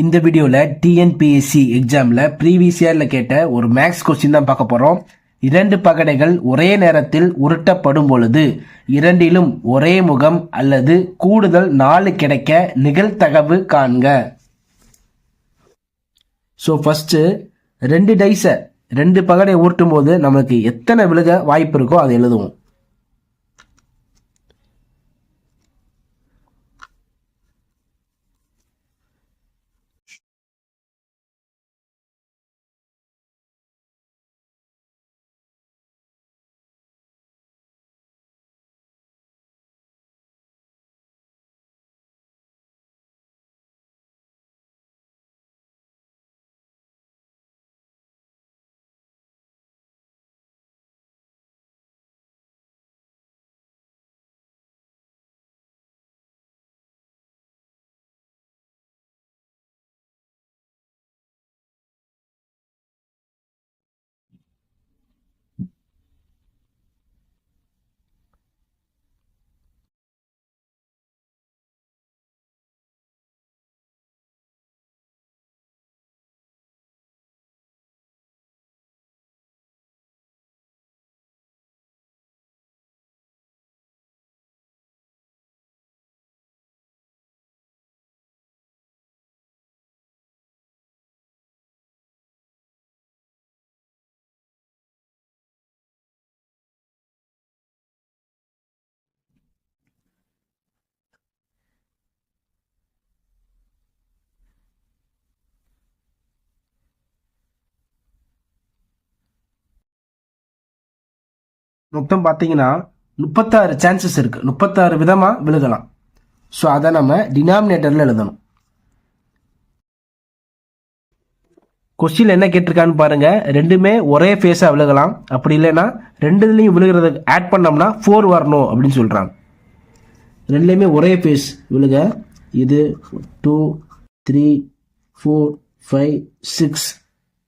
இந்த வீடியோவில் டிஎன்பிஎஸ்சி எக்ஸாமில் ப்ரீவியஸ் இயரில் கேட்ட ஒரு மேக்ஸ் கொஸ்டின் தான் பார்க்க போகிறோம். 2 பகடைகள் ஒரே நேரத்தில் உருட்டப்படும் பொழுது இரண்டிலும் ஒரே முகம் அல்லது கூடுதல் 4 கிடைக்க நிகழ்தகவு காண்க. ஸோ ஃபஸ்ட்டு 2 டைஸை 2 பகடை உருட்டும் போது நமக்கு எத்தனை விழுக வாய்ப்பு இருக்கோ அதை எழுதுவோம். மொத்தம் பார்த்தீங்கன்னா 36 சான்சஸ் இருக்கு. 36 விதமாக விழுகலாம். ஸோ அதை நம்ம டினாமினேட்டரில் எழுதணும். கொஸ்டின் என்ன கேட்டிருக்கான்னு பாருங்க. ரெண்டுமே ஒரே ஃபேஸாக விழுகலாம். அப்படி இல்லைன்னா ரெண்டுலேயும் விழுகிறத ஆட் பண்ணோம்னா 4 வரணும் அப்படின்னு சொல்கிறாங்க. ரெண்டுலேயுமே ஒரே ஃபேஸ் விழுக. இது 2 3 4 5 6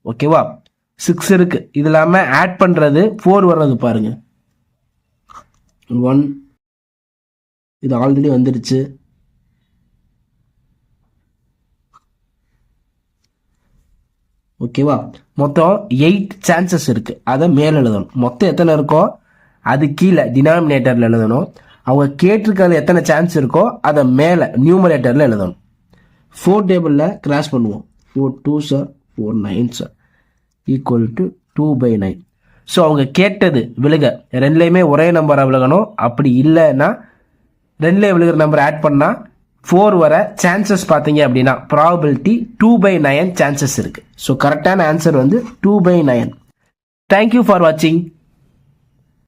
ஓகேவா? 6 இருக்கு. இது இல்லாமல் ஆட் பண்ணுறது 4 வர்றது பாருங்க. 1 இது ஆல்ரெடி வந்துருச்சு. ஓகேவா? மொத்தம் 8 சான்சஸ் இருக்கு. அதை மேலே எழுதணும். மொத்தம் எத்தனை இருக்கோ அது கீழே டினாமினேட்டரில் எழுதணும். அவங்க கேட்டிருக்கிறது எத்தனை சான்ஸ் இருக்கோ அதை மேலே நியூமரேட்டரில் எழுதணும். 4 டேபிளில் கிராஸ் பண்ணுவோம். 4 2s 4 9s equal to 2/9. So அவங்க கேட்டது விழுக ரெண்டுலேயுமே ஒரே நம்பராக விழுகணும். அப்படி இல்லைன்னா ரெண்டுலேயே விழுகிற நம்பர் ஆட் பண்ணால் 4 வர சான்சஸ் பார்த்தீங்க அப்படின்னா ப்ராபபிலிட்டி 2/9 சான்சஸ் இருக்குது. ஸோ கரெக்டான ஆன்சர் வந்து 2/9. தேங்க்யூ ஃபார் வாட்சிங்.